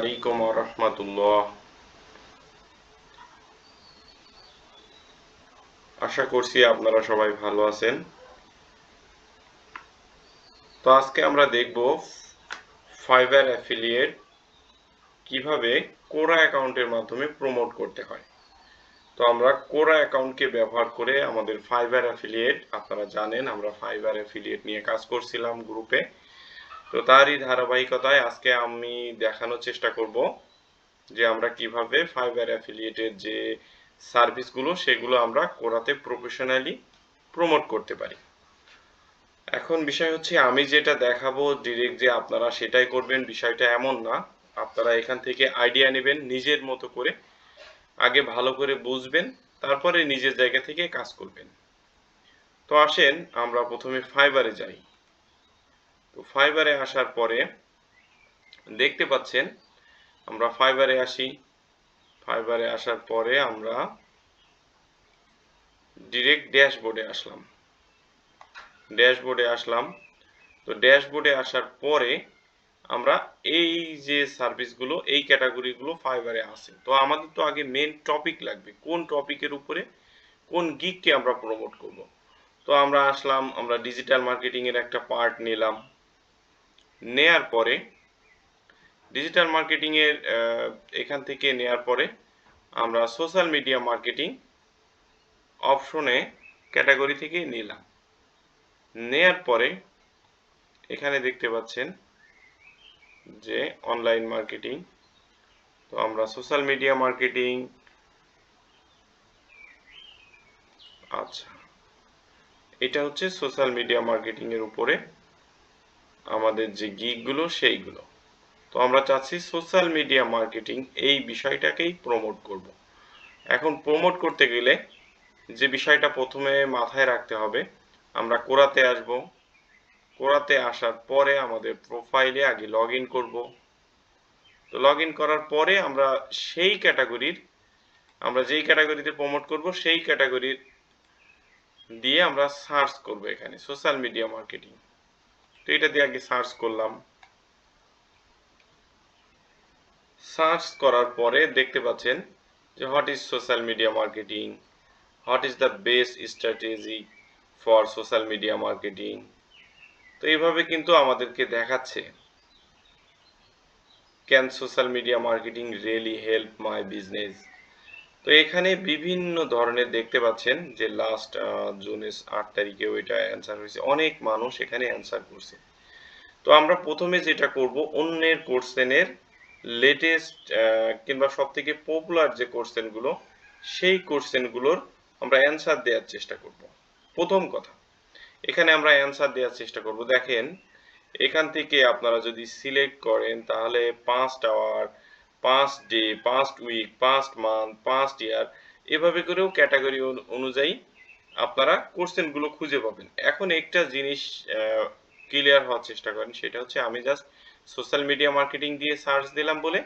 আলাইকুম ওয়া রাহমাতুল্লাহ। আশা করছি আপনারা সবাই ভালো আছেন। তো আজকে আমরা দেখব ফাইবার অ্যাফিলিয়েট কিভাবে কোরা অ্যাকাউন্টের মাধ্যমে প্রমোট করতে হয়। তো আমরা কোরা অ্যাকাউন্টকে ব্যবহার করে আমাদের ফাইবার অ্যাফিলিয়েট, আপনারা জানেন আমরা ফাইবার অ্যাফিলিয়েট নিয়ে কাজ করছিলাম গ্রুপে। তো তারই ধারাবাহিকতায় আজকে আমি দেখানোর চেষ্টা করব যে আমরা কিভাবে ফাইবার অ্যাফিলিয়েটের যে সার্ভিসগুলো সেগুলো আমরা কোরাতে প্রফেশনালি প্রমোট করতে পারি। এখন বিষয় হচ্ছে আমি যেটা দেখাবো ডিরেক্ট যে আপনারা সেটাই করবেন, বিষয়টা এমন না। আপনারা এখান থেকে আইডিয়া নেবেন নিজের মতো করে, আগে ভালো করে বুঝবেন, তারপরে নিজের জায়গা থেকে কাজ করবেন। তো আসেন আমরা প্রথমে ফাইবারে যাই। তো ফাইবারে আসার পরে দেখতে পাচ্ছেন আমরা ফাইবারে আসি। ফাইবারে আসার পরে আমরা ডিরেক্ট ড্যাশবোর্ডে আসলাম। তো ড্যাশবোর্ডে আসার পরে আমরা এই যে সার্ভিসগুলো, এই ক্যাটাগরিগুলো ফাইবারে আছে। তো আমাদের তো আগে মেন টপিক লাগবে, কোন টপিকের উপরে কোন গিগকে আমরা প্রমোট করব। তো আমরা আসলাম, আমরা ডিজিটাল মার্কেটিং এর একটা পার্ট নিলাম। নেয়ার পরে ডিজিটাল মার্কেটিং এর এখান থেকে নেয়ার পরে আমরা সোশ্যাল মিডিয়া মার্কেটিং অপশনে ক্যাটাগরি থেকে নিলাম। নেয়ার পরে এখানে দেখতে পাচ্ছেন যে অনলাইন মার্কেটিং। তো আমরা সোশ্যাল মিডিয়া মার্কেটিং, আচ্ছা এটা হচ্ছে সোশ্যাল মিডিয়া মার্কেটিং এর উপরে আমাদের যে গিগগুলো সেইগুলো। তো আমরা চাচ্ছি সোশ্যাল মিডিয়া মার্কেটিং এই বিষয়টাকেই প্রমোট করব। এখন প্রমোট করতে গেলে যে বিষয়টা প্রথমে মাথায় রাখতে হবে, আমরা কোরাতে আসব। কোরাতে আসার পরে আমাদের প্রোফাইলে আগে লগ ইন করবো। তো লগ ইন করার পরে আমরা সেই ক্যাটাগরির, আমরা যেই ক্যাটাগরিতে প্রমোট করব সেই ক্যাটাগরির দিয়ে আমরা সার্চ করব এখানে সোশ্যাল মিডিয়া মার্কেটিং। তো এটা দিয়ে আগে সার্চ করলাম। সার্চ করার পরে দেখতে পাচ্ছেন যে what is social media marketing, what is the best strategy for social media marketing. তো এইভাবে কিন্তু আমাদেরকে দেখাচ্ছে can social media marketing really help my business. তো এখানে বিভিন্ন ধরনের দেখতে পাচ্ছেন যে লাস্ট জুনের 8 তারিখেও এটা অ্যান্সার হয়েছে, অনেক মানুষ এখানে অ্যান্সার করছে। তো আমরা প্রথমে যেটা করব, অন্যের কোশ্চেনের লেটেস্ট কিংবা সব থেকে পপুলার যে কোশ্চেনগুলো সেই কোশ্চেনগুলোর আমরা অ্যান্সার দেওয়ার চেষ্টা করব। প্রথম কথা, এখানে আমরা অ্যান্সার দেওয়ার চেষ্টা করব। দেখেন এখান থেকে আপনারা যদি সিলেক্ট করেন তাহলে 5 আওয়ার, 5 ডে, 5 উইক, 5 মান্থ, 5 ইয়ার, এভাবে করেও ক্যাটাগরি অনুযায়ী আপনারা কোশ্চেনগুলো খুঁজে পাবেন। এখন একটা জিনিস ক্লিয়ার হওয়ার চেষ্টা করেন, সেটা হচ্ছে আমি জাস্ট সোশ্যাল মিডিয়া মার্কেটিং দিয়ে সার্চ দিলাম বলে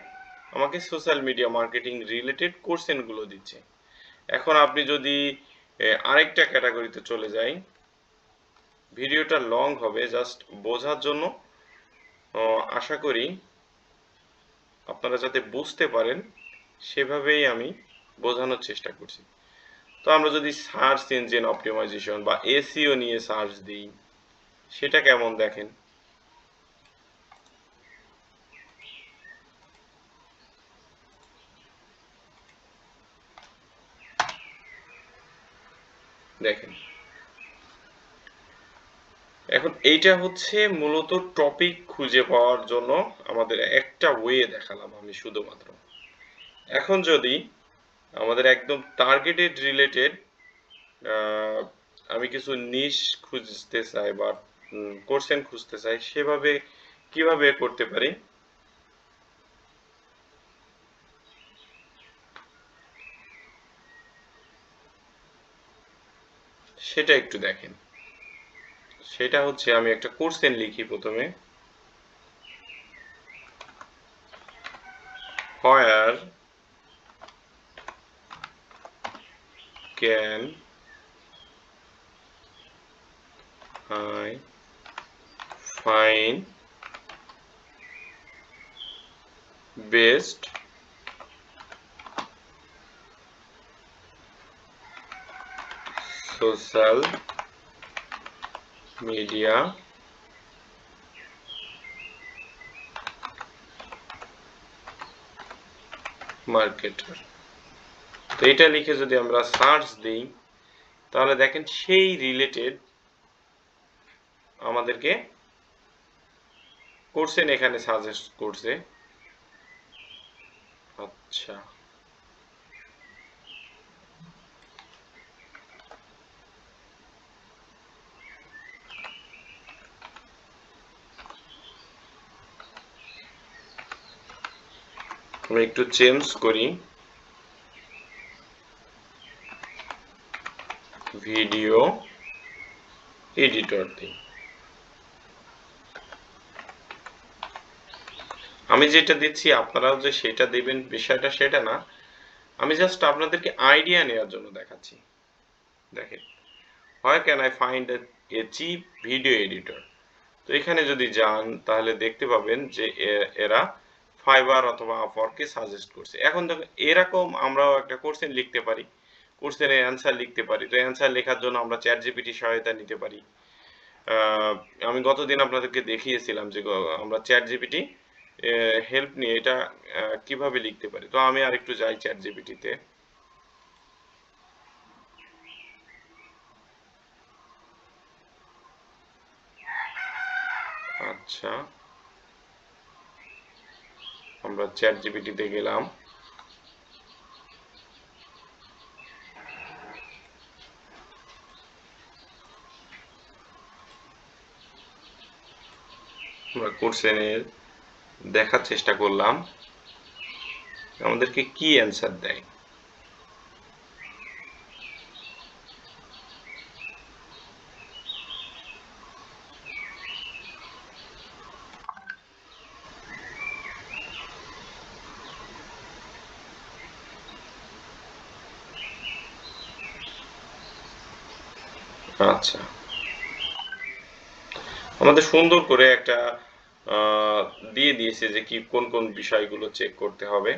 আমাকে সোশ্যাল মিডিয়া মার্কেটিং রিলেটেড কোশ্চেনগুলো দিচ্ছে। এখন আপনি যদি আরেকটা ক্যাটাগরিতে চলে যাই, ভিডিওটা লং হবে, জাস্ট বোঝার জন্য আশা করি আপনারা যাতে বুঝতে পারেন সেভাবেই আমি বোঝানোর চেষ্টা করছি। তো আমরা যদি সার্চ ইঞ্জিন অপটিমাইজেশন বা এসইও নিয়ে সার্চ দিই, সেটা কেমন দেখেন। দেখেন এখন এইটা হচ্ছে মূলত টপিক খুঁজে পাওয়ার জন্য আমাদের একটা ওয়ে দেখালাম আমি শুধুমাত্র। এখন যদি আমাদের একদম টার্গেটেড রিলেটেড আমি কিছু নিশ খুঁজতে চাই বা কোশ্চেন খুঁজতে চাই, সেভাবে কিভাবে করতে পারি সেটা একটু দেখেন। সেটা হচ্ছে আমি একটা কোশ্চেন লিখি প্রথমে, where can I find best social media marketer. তো এটা লিখে যদি আমরা সার্চ দিই তাহলে দেখেন সেই রিলেটেড আমাদেরকে কোর্সেন এখানে সাজেস্ট করছে। আচ্ছা, আমরা একটু চেঞ্জ করি, ভিডিও এডিটর দিই। আমি যেটা দিচ্ছি আপনারাও যে সেটা দিবেন বিষয়টা সেটা না, আমি জাস্ট আপনাদেরকে আইডিয়া নেওয়ার জন্য দেখাচ্ছি। দেখেন, হয় can I find a cheap video editor. তো এখানে যদি যান তাহলে দেখতে পাবেন যে এরা ফাইবার অথবা আপওয়ার্ককে সাজেস্ট করছে। এখন দেখো এরকম আমরাও একটা কোশ্চেন লিখতে পারি, কোশ্চেনের অ্যান্সার লিখতে পারি। তো অ্যান্সার লেখার জন্য আমরা চ্যাট জিপিটি সহায়তা নিতে পারি। আমি গতদিন আপনাদেরকে দেখিয়েছিলাম যে আমরা চ্যাট জিপিটি হেল্প নিয়ে এটা কিভাবে লিখতে পারি। তো আমি আরেকটু যাই চ্যাট জিপিটিতে। আচ্ছা, আমরা চ্যাট জিপিটিতে গেলাম। আমরা কোশ্চেনের দেখার চেষ্টা করলাম আমাদেরকে কি অ্যান্সার দেয়। আচ্ছা, আমাদের সুন্দর করে একটা দিয়ে দিয়েছে যে কি কোন কোন বিষয়গুলো চেক করতে হবে।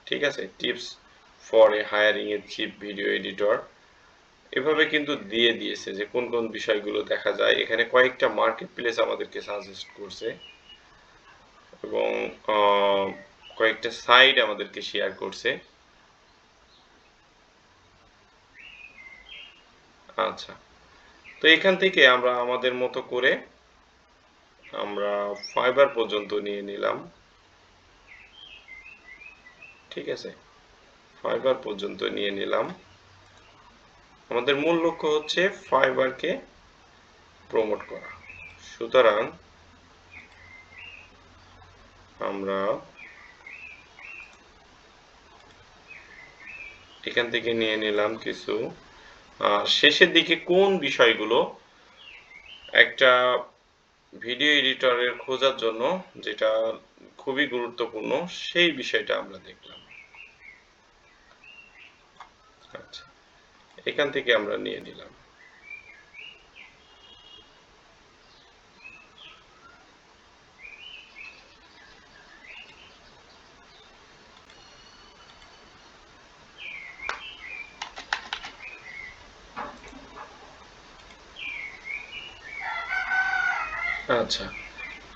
ঠিক আছে, tips for a hiring a cheap video editor এভাবে কিন্তু দিয়ে দিয়েছে যে কোন কোন বিষয়গুলো দেখা যায়। এখানে কয়েকটা মার্কেট প্লেস আমাদেরকে সাজেস্ট করছে এবং কয়েকটা সাইট আমাদেরকে শেয়ার করছে। আচ্ছা, তো এখান থেকে আমরা আমাদের মতো করে আমরা ফাইবার পর্যন্ত নিয়ে নিলাম। ঠিক আছে, ফাইবার পর্যন্ত নিয়ে নিলাম। আমাদের মূল লক্ষ্য হচ্ছে ফাইবারকে প্রমোট করা। সুতরাং আমরা এখান থেকে নিয়ে নিলাম কিছু। শেষের দিকে কোন বিষয়গুলো একটা ভিডিও এডিটরের খোঁজার জন্য যেটা খুবই গুরুত্বপূর্ণ সেই বিষয়টা আমরা দেখলাম। আচ্ছা, এখান থেকে আমরা নিয়ে নিলাম। আচ্ছা,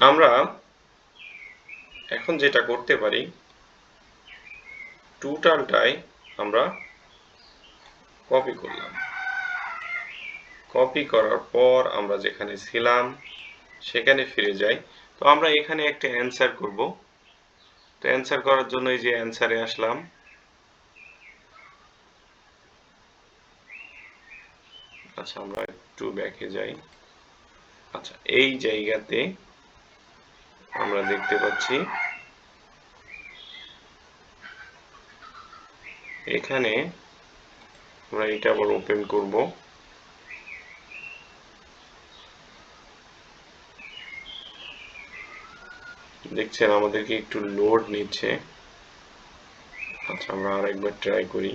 আমরা এখন যেটা করতে পারি টোটালটাই আমরা কপি করলাম। কপি করার পর আমরা যেখানে ছিলাম সেখানে ফিরে যাই। তো আমরা এখানে একটা অ্যান্সার করব। তো অ্যান্সার করার জন্য এই যে অ্যান্সারে আসলাম। আচ্ছা, আমরা একটু ব্যাকে যাই। আচ্ছা, এই জায়গাতে আমরা দেখতে পাচ্ছি এখানে আমরা এটা আবার ওপেন করব। দেখছেন আমাদেরকে একটু লোড নিচ্ছে। আচ্ছা, আমরা আরেকবার ট্রাই করি।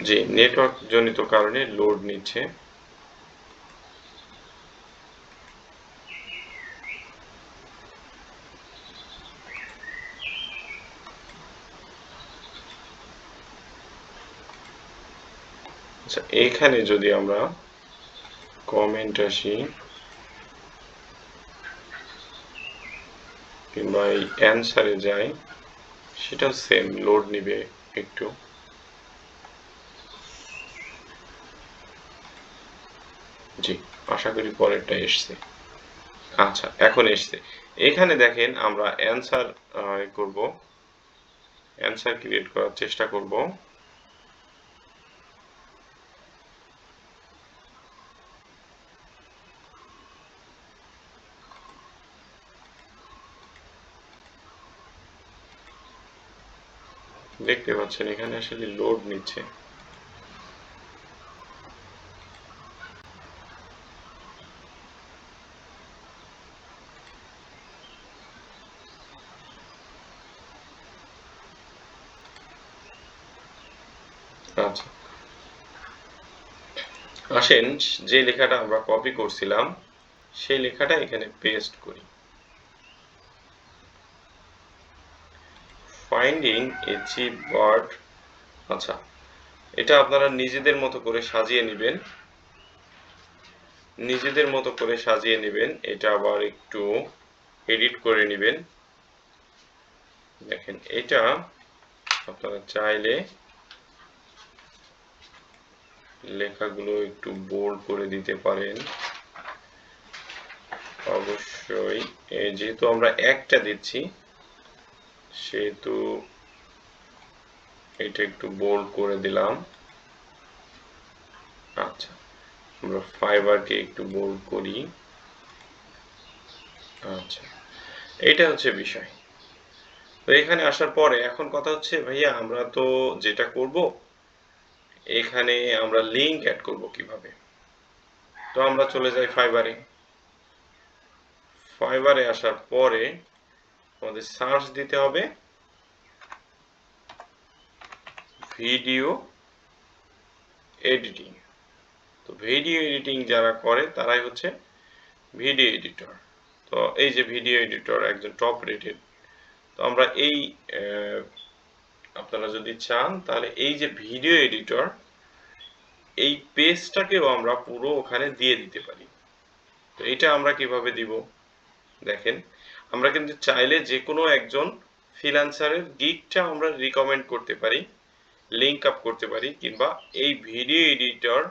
জি, নেটওয়ার্ক জনিত কারণে লোড নিচ্ছে। আচ্ছা, এখানে যদি আমরা কমেন্ট আসি কিংবা এই অ্যান্সারে যাই, সেটাও সেম লোড নিবে একটু। জি, আশা করি পরেরটা এসছে। আচ্ছা, এখন এসছে। এখানে দেখেন আমরা অ্যান্সার করব, অ্যান্সার ক্রিয়েট করার চেষ্টা করব। দেখতে পাচ্ছেন এখানে আসলে লোড নিচ্ছে। আচ্ছা, আসেন যে লেখাটা আমরা কপি করছিলাম সেই লেখাটা এখানে পেস্ট করি। Finding a chip word. আচ্ছা, এটা আপনারা নিজেদের মতো করে সাজিয়ে নেবেন, নিজেদের মতো করে সাজিয়ে নেবেন। এটা আবার একটু এডিট করে নেবেন। দেখেন, এটা আপনারা চাইলে লেখাগুলো একটু বোল্ড করে দিতে পারেন। অবশ্যই যেহেতু আমরা একটা দিচ্ছি সেহেতু এটা একটু বোল্ড করে দিলাম। আচ্ছা, আমরা ফাইবারকে একটু বোল্ড করি। আচ্ছা, এইটা হচ্ছে বিষয়। তো এখানে আসার পরে এখন কথা হচ্ছে ভাইয়া আমরা তো যেটা করব, এখানে আমরা লিংক অ্যাড করব কিভাবে। তো আমরা চলে যাই ফাইবারে। ফাইবারে আসার পরে আমাদের সার্চ দিতে হবে ভিডিও এডিটিং। তো ভিডিও এডিটিং যারা করে তারাই হচ্ছে ভিডিও এডিটর। তো এই যে ভিডিও এডিটর একজন টপ রেটেড। তো আমরা এই আপনারা যদি চান তাহলে এই যে ভিডিও এডিটর, এই পেজটাকেও আমরা পুরো ওখানে দিয়ে দিতে পারি। তো এটা আমরা কিভাবে দিব, দেখেন আমরা কিন্তু চাইলে যে কোনো একজন ফ্রিল্যান্সারের গিগটা আমরা রিকমেন্ড করতে পারি, লিংক আপ করতে পারি, কিংবা এই ভিডিও এডিটর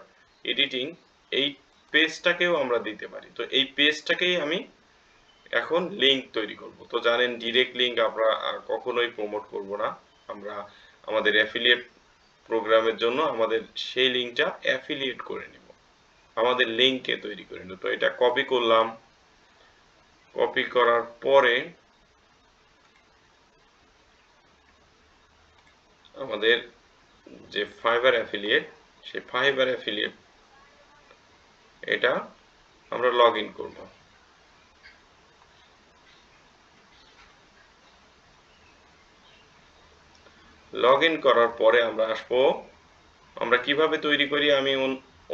এডিটিং এই পেজটাকেও আমরা দিতে পারি। তো এই পেজটাকেই আমি এখন লিংক তৈরি করব। তো জানেন ডিরেক্ট লিংক আমরা কখনোই প্রমোট করব না। আমরা আমাদের অ্যাফিলিয়েট প্রোগ্রামের জন্য আমাদের সেই লিংকটা অ্যাফিলিয়েট করে নেব, আমাদের লিংকে তৈরি করে নেব। তো এটা কপি করলাম, কপি করার পরে আমাদের যে ফাইবার অ্যাফিলিয়েট, সেই ফাইবার অ্যাফিলিয়েট এটা আমরা লগ ইন করব। লগ ইন করার পরে আমরা আসবো, আমরা কিভাবে তৈরি করি আমি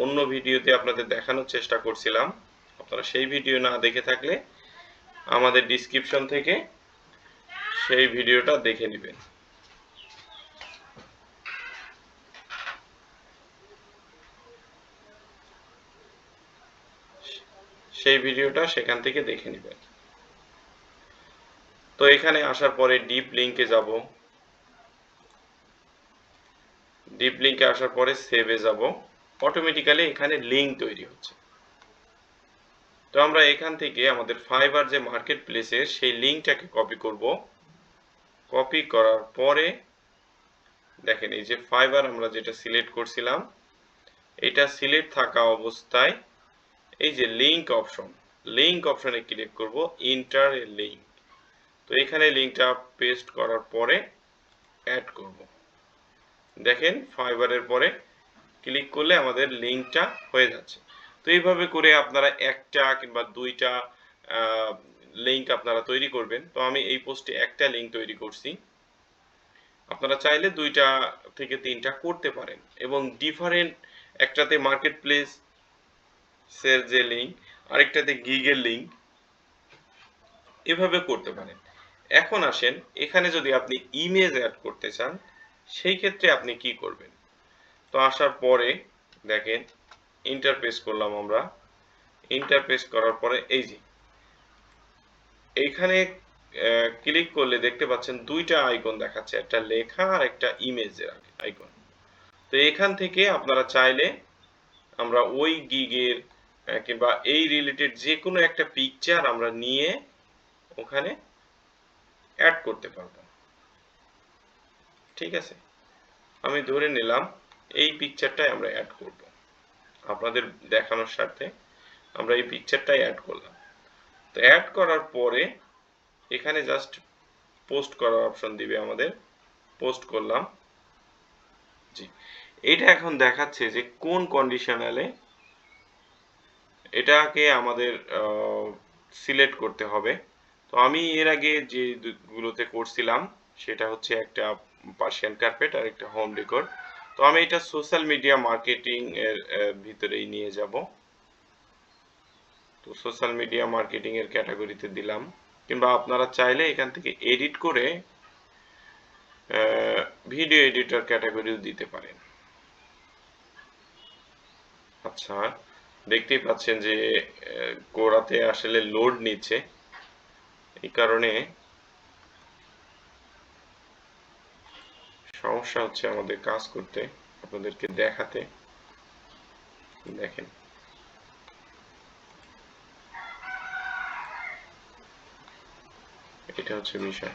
অন্য ভিডিওতে আপনাদের দেখানোর চেষ্টা করছিলাম। আপনারা সেই ভিডিও না দেখে থাকলে আমাদের ডিসক্রিপশন থেকে সেই ভিডিওটা দেখে নেবেন। সেই ভিডিওটা সেখান থেকে দেখে নেবেন। তো এখানে আসার পরে ডিপ লিংকে যাব। ডিপ লিংকে আসার পরে সেভে যাব। অটোমেটিক্যালি এখানে লিংক তৈরি হচ্ছে। তো আমরা এখান থেকে আমাদের ফাইবার যে মার্কেট প্লেসের সেই লিংকটাকে কপি করব। কপি করার পরে দেখেন এই যে ফাইবার আমরা যেটা সিলেক্ট করছিলাম, এটা সিলেক্ট থাকা অবস্থায় এই যে লিংক অপশন, লিংক অপশনে ক্লিক করব, ইন্টার এ লিংক। তো এখানে লিংকটা পেস্ট করার পরে অ্যাড করব। দেখেন ফাইবারের পরে ক্লিক করলে আমাদের লিংকটা হয়ে যাচ্ছে। তো এইভাবে করে আপনারা একটা কিংবা দুইটা লিংক আপনারা তৈরি করবেন। তো আমি এই পোস্টে একটা লিংক তৈরি করছি। আপনারা চাইলে 2টা থেকে 3টা করতে পারেন এবং ডিফারেন্ট, একটাতে মার্কেট প্লেস এর যে লিঙ্ক, আরেকটাতে গিগের লিঙ্ক, এভাবে করতে পারেন। এখন আসেন, এখানে যদি আপনি ইমেজ অ্যাড করতে চান, সেই ক্ষেত্রে আপনি কি করবেন? তো আসার পরে দেখেন, এন্টার প্রেস করলাম আমরা। এন্টার প্রেস করার পরে এই যে এইখানে ক্লিক করলে দেখতে পাচ্ছেন 2টা আইকন দেখাচ্ছে, একটা লেখা আর একটা ইমেজের আইকন। তো এখান থেকে আপনারা চাইলে আমরা ওই গিগের কিংবা এই রিলেটেড যে কোনো একটা পিকচার আমরা নিয়ে ওখানে অ্যাড করতে পারবো। ঠিক আছে, আমি ধরে নিলাম এই পিকচারটাই আমরা অ্যাড করব। আপনাদের দেখানোর স্বার্থে আমরা এই পিকচারটাই অ্যাড করলাম। তো অ্যাড করার পরে এখানে জাস্ট পোস্ট করার অপশন দিবে আমাদের। পোস্ট করলাম। জি, এটা এখন দেখাচ্ছে যে কোন কন্ডিশনালে এটাকে আমাদের সিলেক্ট করতে হবে। তো আমি এর আগে যে গুলোতে করছিলাম সেটা হচ্ছে একটা পার্সিয়ান কার্পেট আর একটা হোম ডেকোর। তো আমি এটা সোশ্যাল মিডিয়া মার্কেটিং এর ভিতরেই নিয়ে যাব। তো সোশ্যাল মিডিয়া মার্কেটিং এর ক্যাটাগরিতে দিলাম, কিংবা আপনারা চাইলে এখান থেকে এডিট করে ভিডিও এডিটর ক্যাটাগরিও দিতে পারেন। আচ্ছা, দেখতেই পাচ্ছেন যে গোড়াতে আসলে লোড নিচ্ছে, এই কারণে সমস্যা হচ্ছে আমাদের কাজ করতে, আপনাদেরকে দেখাতে। দেখেন, এটা হচ্ছে বিষয়।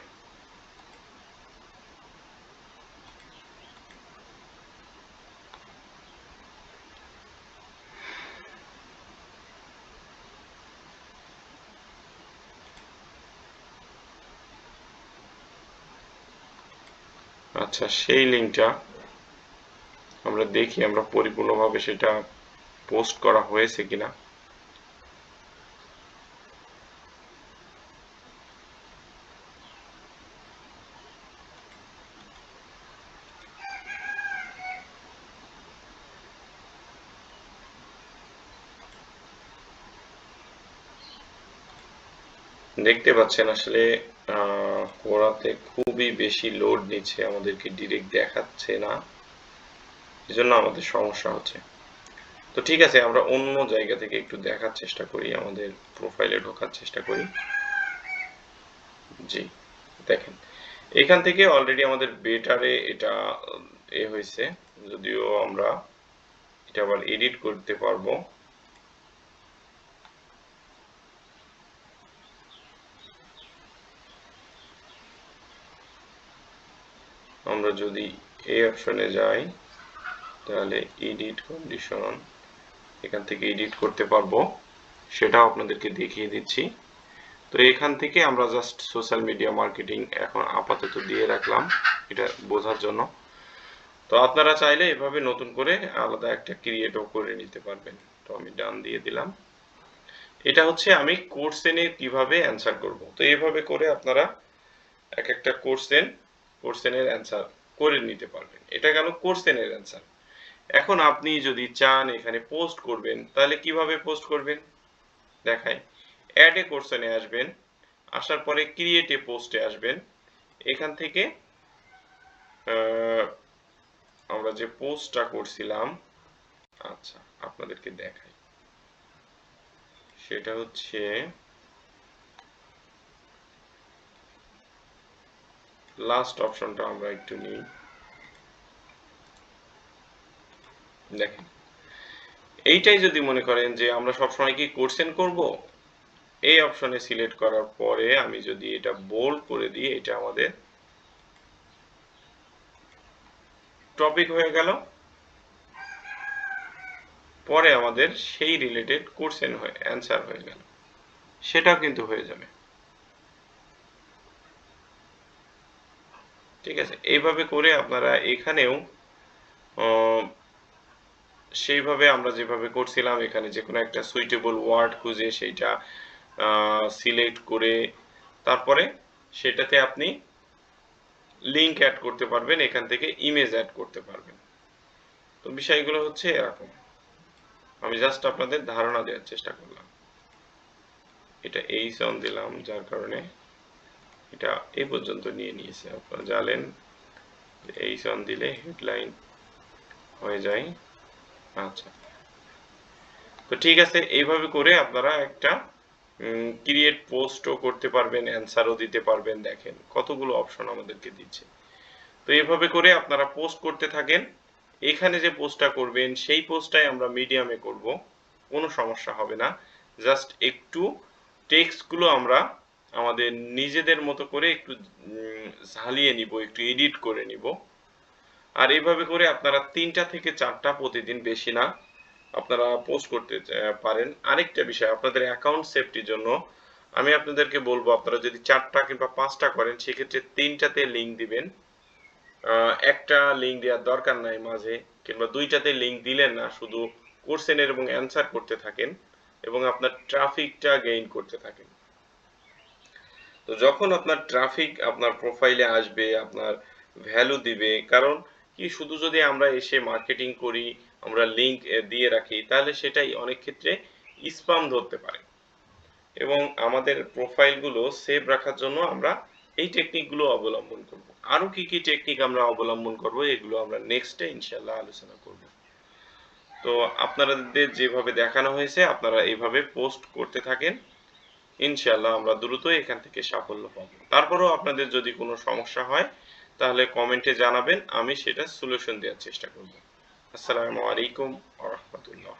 আচ্ছা, সেই লিঙ্কটা আমরা দেখি আমরা পরিপূর্ণভাবে সেটা পোস্ট করা হয়েছে কিনা। দেখতে পাচ্ছেন আসলে কোরাতে খুবই বেশি লোড নিচ্ছে, আমাদেরকে ডিরেক্ট দেখাচ্ছে না, এজন্য আমাদের সমস্যা হচ্ছে। তো ঠিক আছে, আমরা অন্য জায়গা থেকে একটু দেখার চেষ্টা করি, আমাদের প্রোফাইলে ঢোকার চেষ্টা করি। জি, দেখেন, এখান থেকে অলরেডি আমাদের বেটারে এটা হয়েছে, যদিও আমরা এটা আবার এডিট করতে পারবো। আমরা যদি এই অপশনে যাই তাহলে এডিট কন্ডিশন, এখান থেকে এডিট করতে পারবো, সেটাও আপনাদেরকে দেখিয়ে দিচ্ছি। তো এখান থেকে আমরা জাস্ট সোশ্যাল মিডিয়া মার্কেটিং এখন আপাতত দিয়ে রাখলাম, এটা বোঝার জন্য। তো আপনারা চাইলে এভাবে নতুন করে আলাদা একটা ক্রিয়েটও করে নিতে পারবেন। তো আমি ডান দিয়ে দিলাম। এটা হচ্ছে আমি কোর্সেনে কিভাবে অ্যান্সার করব। তো এইভাবে করে আপনারা এক একটা কোর্সেনের অ্যান্সার করে নিতে পারবেন। এটা গেল কোর্সেনের অ্যান্সার। এখন আপনি যদি চান এখানে পোস্ট করবেন, তাহলে কিভাবে পোস্ট করবেন দেখাই। অ্যাড এ কোর্সনে আসবেন, আসার পরে ক্রিয়েট এ পোস্টে আসবেন। এখান থেকে আমরা যে পোস্টটা করছিলাম, আচ্ছা আপনাদেরকে দেখাই, সেটা হচ্ছে লাস্ট অপশনটা আমরা একটু নিই। দেখেন, এইটাই যদি মনে করেন যে আমরা সবসময় কি কোর্সেন করব, এই অপশনে সিলেক্ট করার পরে আমি যদি এটা বোল্ড করে দিই, এটা আমাদের টপিক হয়ে গেল। পরে আমাদের সেই রিলেটেড কোশ্চেন হয়ে অ্যান্সার হয়ে গেল, সেটাও কিন্তু হয়ে যাবে। ঠিক আছে, এইভাবে করে আপনারা এখানেও সেইভাবে আমরা যেভাবে করছিলাম, এখানে যে কোনো একটা সুইটেবল ওয়ার্ড খুঁজে সেইটা সিলেক্ট করে তারপরে সেটাতে আপনি লিংক অ্যাড করতে পারবেন, এখান থেকে ইমেজ অ্যাড করতে পারবেন। তো বিষয়গুলো হচ্ছে এরকম, আমি জাস্ট আপনাদের ধারণা দেওয়ার চেষ্টা করলাম। এটা এইচ1 দিলাম, যার কারণে এটা এই পর্যন্ত নিয়ে নিয়েছে। আপনারা জানেন যে এইচ1 দিলে হেডলাইন হয়ে যায়। আচ্ছা, তো ঠিক আছে, এইভাবে করে আপনারা একটা ক্রিয়েট পোস্টও করতে পারবেন, অ্যান্সারও দিতে পারবেন। দেখেন কতগুলো অপশন আমাদেরকে দিচ্ছে। তো এইভাবে করে আপনারা পোস্ট করতে থাকেন। এখানে যে পোস্টটা করবেন সেই পোস্টটাই আমরা মিডিয়ামে করব, কোনো সমস্যা হবে না। জাস্ট একটু টেক্সটগুলো আমরা আমাদের নিজেদের মতো করে একটু ঝালিয়ে নিব, একটু এডিট করে নিব। আর এইভাবে করে আপনারা 3টা থেকে 4টা প্রতিদিন, বেশি না, আপনারা পোস্ট করতে পারেন। আরেকটা বিষয়, আপনাদের অ্যাকাউন্ট সেফটির জন্য আমি আপনাদেরকে বলবো, আপনারা যদি 4টা কিংবা 5টা করেন সেক্ষেত্রে 3টাতে লিংক দিবেন। একটা লিংক দেওয়ার দরকার নাই মাঝে, কিংবা 2টাতে লিংক দিলেন না, শুধু কোশ্চেন এবং অ্যান্সার করতে থাকেন এবং আপনার ট্রাফিকটা গেইন করতে থাকেন। তো যখন আপনার ট্রাফিক আপনার প্রোফাইলে আসবে, আপনার ভ্যালু দিবে, কারণ কি, শুধু যদি আমরা এসে মার্কেটিং করি, আমরা লিংক দিয়ে রাখি, তাহলে সেটাই অনেক ক্ষেত্রে স্প্যাম ধরতে পারে। এবং আমাদের প্রোফাইলগুলো সেভ রাখার জন্য আমরা এই টেকনিকগুলো অবলম্বন করব। আরো কি কি টেকনিক আমরা অবলম্বন করব, এগুলো আমরা নেক্সটে ইনশাআল্লাহ আলোচনা করব। তো আপনাদের যেভাবে দেখানো হয়েছে আপনারা এইভাবে পোস্ট করতে থাকেন, ইনশাআল্লাহ আমরা দ্রুতই এখান থেকে সাফল্য পাবো। তারপরেও আপনাদের যদি কোনো সমস্যা হয় তাহলে কমেন্টে জানাবেন, আমি সেটা সলিউশন দেওয়ার চেষ্টা করব। আসসালামু আলাইকুম ওয়া রাহমাতুল্লাহ।